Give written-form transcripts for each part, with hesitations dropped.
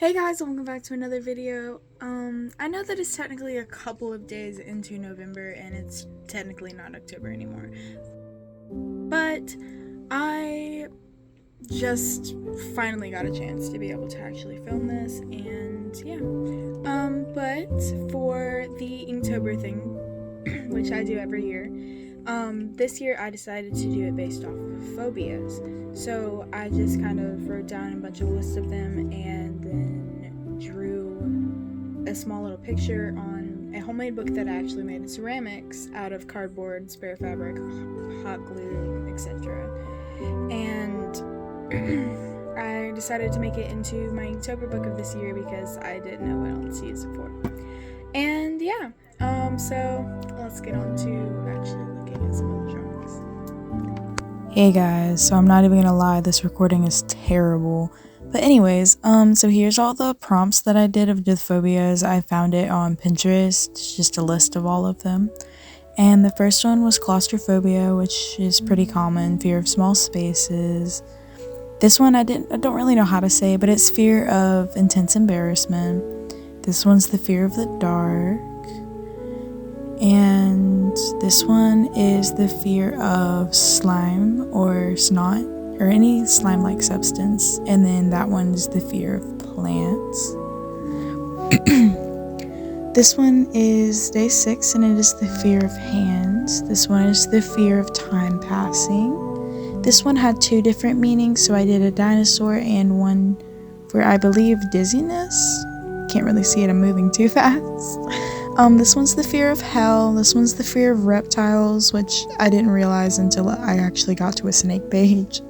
Hey guys, welcome back to another video. I know that it's technically a couple of days into November and it's technically not October anymore, but I just finally got a chance to be able to actually film this, and yeah. But for the Inktober thing, which I do every year, this year I decided to do it based off of phobias. So I just kind of wrote down a bunch of lists of them and then drew a small little picture on a homemade book that I actually made in ceramics out of cardboard, spare fabric, hot glue, etc. And I decided to make it into my Inktober book of this year because I didn't know what else to use it for. And yeah, so let's get on to actually looking at some of the drawings. Hey guys, so I'm not even gonna lie, this recording is terrible. But anyways, so here's all the prompts that I did of the phobias. I found it on Pinterest. It's just a list of all of them. And the first one was claustrophobia, which is pretty common, fear of small spaces. This one I don't really know how to say, but it's fear of intense embarrassment. This one's the fear of the dark. And this one is the fear of slime or snot or any slime-like substance. And then that one is the fear of plants. This one is day 6 and it is the fear of hands. This one is the fear of time passing. This one had 2 different meanings, so I did a dinosaur and one for, I believe, dizziness. Can't really see it, I'm moving too fast. This one's the fear of hell. This one's the fear of reptiles, which I didn't realize until I actually got to a snake page.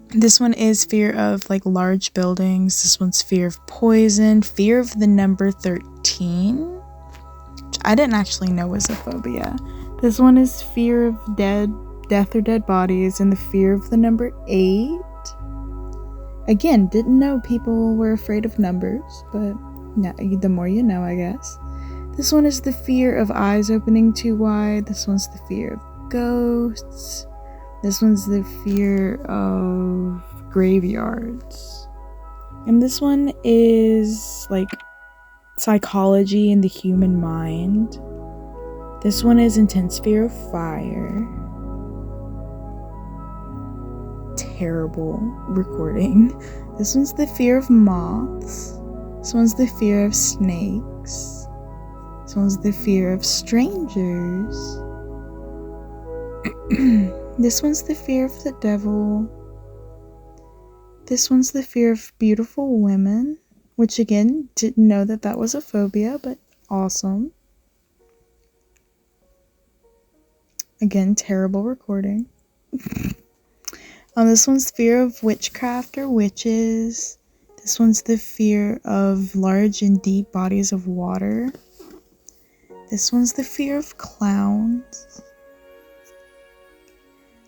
This one is fear of like large buildings. This one's fear of poison, fear of the number 13, which I didn't actually know was a phobia. This one is fear of death or dead bodies, and the fear of the number 8. Again, didn't know people were afraid of numbers, but no, the more you know, I guess. This one is the fear of eyes opening too wide. This one's the fear of ghosts. This one's the fear of graveyards. And this one is like psychology and the human mind. This one is intense fear of fire. Terrible recording. This one's the fear of moths. This one's the fear of snakes. This one's the fear of strangers. This one's the fear of the devil. This one's the fear of beautiful women, which again, didn't know that that was a phobia, but awesome. Again, terrible recording. This one's fear of witchcraft or witches. This one's the fear of large and deep bodies of water. This one's the fear of clowns.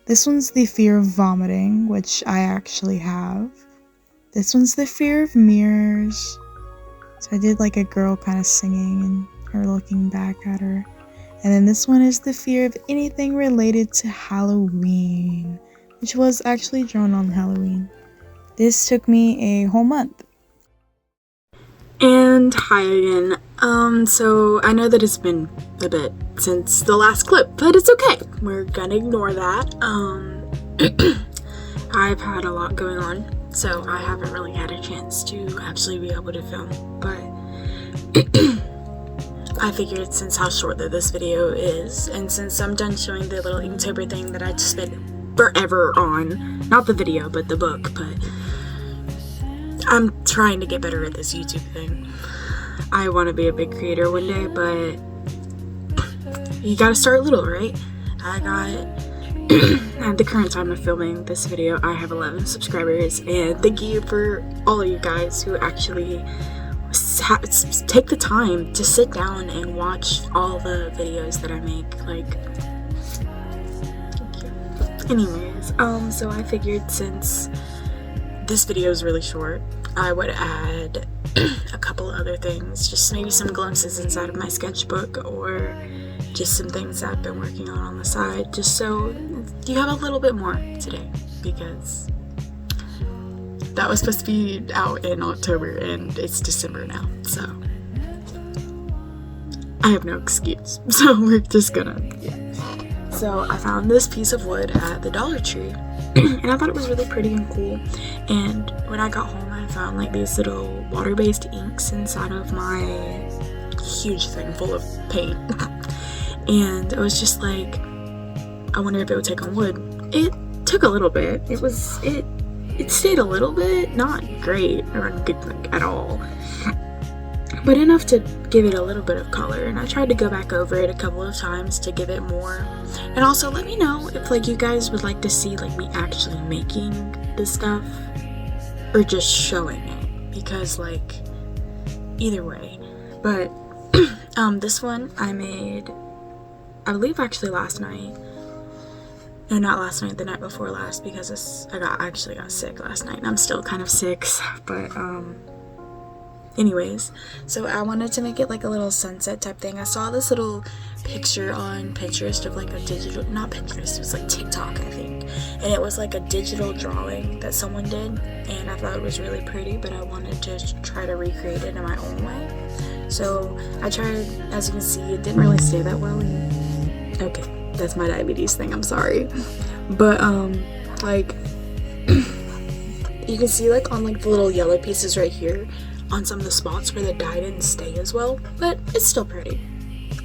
This one's the fear of vomiting, which I actually have. This one's the fear of mirrors. So I did like a girl kind of singing and her looking back at her. And then this one is the fear of anything related to Halloween, which was actually drawn on Halloween. This took me a whole month. And hi again. So I know that it's been a bit since the last clip, but it's okay. We're gonna ignore that. I've had a lot going on, so I haven't really had a chance to actually be able to film, but I figured since how short that this video is, and since I'm done showing the little Inktober thing that I just spent forever on, not the video, but the book, but I'm trying to get better at this YouTube thing. I want to be a big creator one day, but you gotta start little, right? At the current time of filming this video, I have 11 subscribers, and thank you for all of you guys who actually take the time to sit down and watch all the videos that I make. Like, thank you. Anyways, so I figured since this video is really short, I would add a couple other things, just maybe some glimpses inside of my sketchbook, or just some things that I've been working on the side, just so you have a little bit more today, because that was supposed to be out in October and it's December now, so I have no excuse. So we're just gonna, yeah. So I found this piece of wood at the Dollar Tree and I thought it was really pretty and cool. And when I got home, I found like these little water-based inks inside of my huge thing full of paint. And I was just like, I wonder if it would take on wood. It took a little bit. It stayed a little bit, not great or good like, at all, but enough to give it a little bit of color. And I tried to go back over it a couple of times to give it more. And also let me know if like you guys would like to see like me actually making this stuff or just showing it, because like either way. But this one I made, I believe actually last night. No, not last night, the night before last, because I actually got sick last night and I'm still kind of sick. But anyways, so I wanted to make it like a little sunset type thing. I saw this little picture on Pinterest of like a digital, not Pinterest, it was like TikTok, I think, and it was like a digital drawing that someone did, and I thought it was really pretty, but I wanted to try to recreate it in my own way. So I tried. As you can see, it didn't really stay that well. Okay, that's my diabetes thing, I'm sorry. But like you can see like on like the little yellow pieces right here on some of the spots where the dye didn't stay as well, but it's still pretty.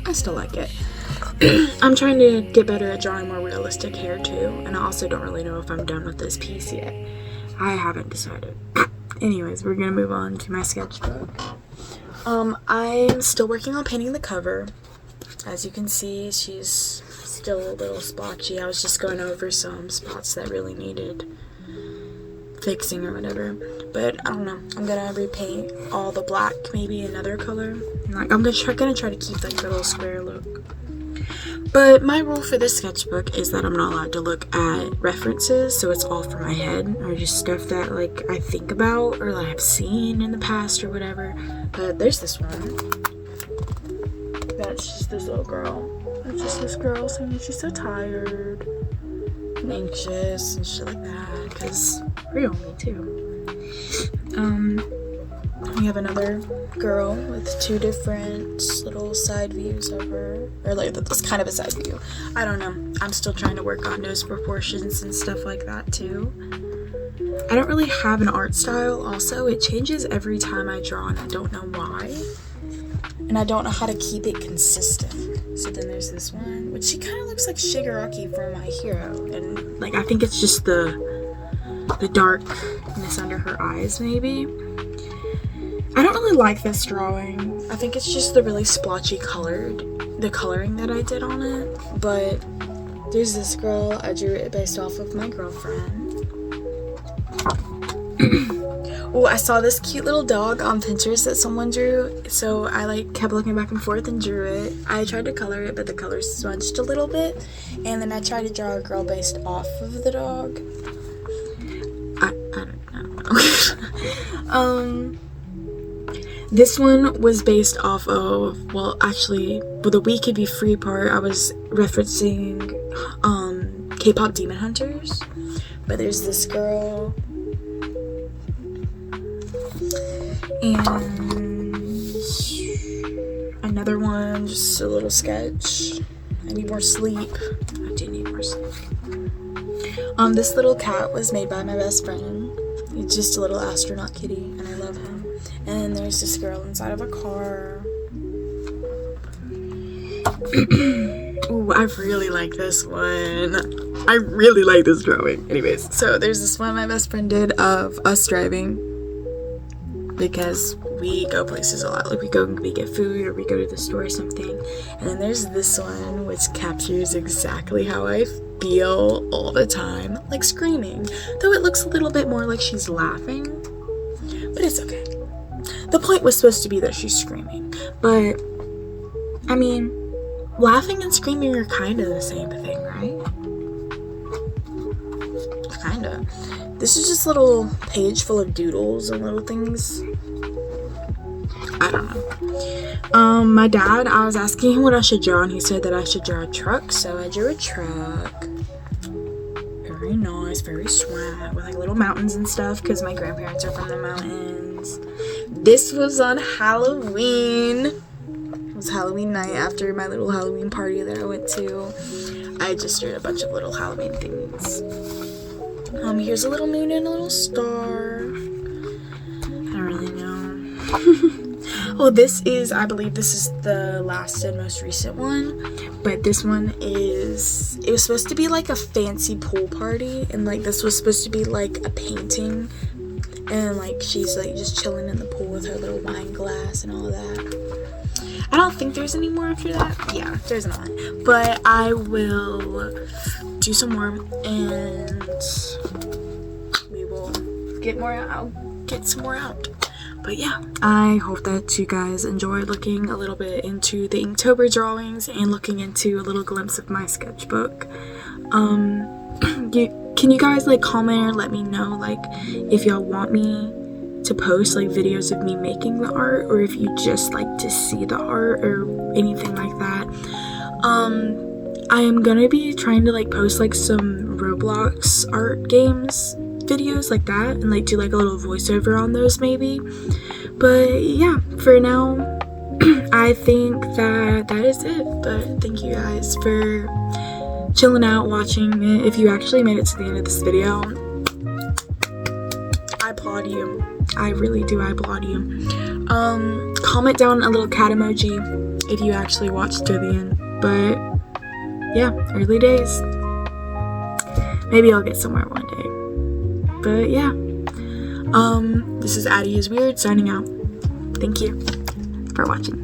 I still like it. I'm trying to get better at drawing more realistic hair too, and I also don't really know if I'm done with this piece yet. I haven't decided. Anyways, we're gonna move on to my sketchbook. I'm still working on painting the cover. As you can see, she's still a little splotchy. I was just going over some spots that really needed fixing or whatever, but I don't know. I'm gonna repaint all the black, maybe another color. Like I'm gonna try to keep like the little square look. But my rule for this sketchbook is that I'm not allowed to look at references, so it's all from my head or just stuff that like I think about or that I've seen in the past or whatever. But there's this one. That's just this little girl. It's just this girl saying she's so tired and anxious and shit like that, because real me too. We have another girl with two different little side views of her, or like that's kind of a side view. I don't know. I'm still trying to work on nose proportions and stuff like that too. I don't really have an art style. Also, it changes every time I draw and I don't know why. And I don't know how to keep it consistent. So then there's this one, which she kind of looks like Shigaraki from My Hero, and like I think it's just the darkness under her eyes maybe. I don't really like this drawing. I think it's just the really splotchy the coloring that I did on it. But there's this girl, I drew it based off of my girlfriend. Oh, I saw this cute little dog on Pinterest that someone drew, so I like kept looking back and forth and drew it. I tried to color it, but the color smudged a little bit, and then I tried to draw a girl based off of the dog. I don't know. This one was based off of, well, actually, the We Could Be Free part, I was referencing K-pop Demon Hunters, but there's this girl. And another one, just a little sketch. I need more sleep. I do need more sleep. This little cat was made by my best friend. He's just a little astronaut kitty, and I love him. And then there's this girl inside of a car. Ooh, I really like this one. I really like this drawing. Anyways, so there's this one my best friend did of us driving, because we go places a lot. Like we get food or we go to the store or something. And then there's this one which captures exactly how I feel all the time, like screaming. Though it looks a little bit more like she's laughing, but it's okay. The point was supposed to be that she's screaming, but I mean, laughing and screaming are kind of the same thing, right? Kinda. This is just a little page full of doodles and little things. I don't know. My dad, I was asking him what I should draw, and he said that I should draw a truck, so I drew a truck. Very nice. always very swag with like little mountains and stuff because my grandparents are from the mountains. This was on Halloween. It was Halloween night after my little Halloween party that I went to. I just did a bunch of little Halloween things. Here's a little moon and a little star. I don't really know. Oh, I believe this is the last and most recent one, but this one it was supposed to be like a fancy pool party, and like this was supposed to be like a painting, and like she's like just chilling in the pool with her little wine glass and all that. I don't think there's any more after that. Yeah, there's not, but I will do some more and we will get more out. I'll get some more out. But yeah, I hope that you guys enjoyed looking a little bit into the Inktober drawings and looking into a little glimpse of my sketchbook. Can you guys like comment or let me know like if y'all want me to post like videos of me making the art, or if you just like to see the art or anything like that. I am gonna be trying to like post like some Roblox art games videos like that and like do like a little voiceover on those maybe. But yeah, for now I think that is it. But thank you guys for chilling out watching it. If you actually made it to the end of this video, I applaud you. I really do. I applaud you. Comment down a little cat emoji if you actually watched to the end. But yeah, early days. Maybe I'll get somewhere one day. But yeah, this is Addie is Weird signing out. Thank you for watching.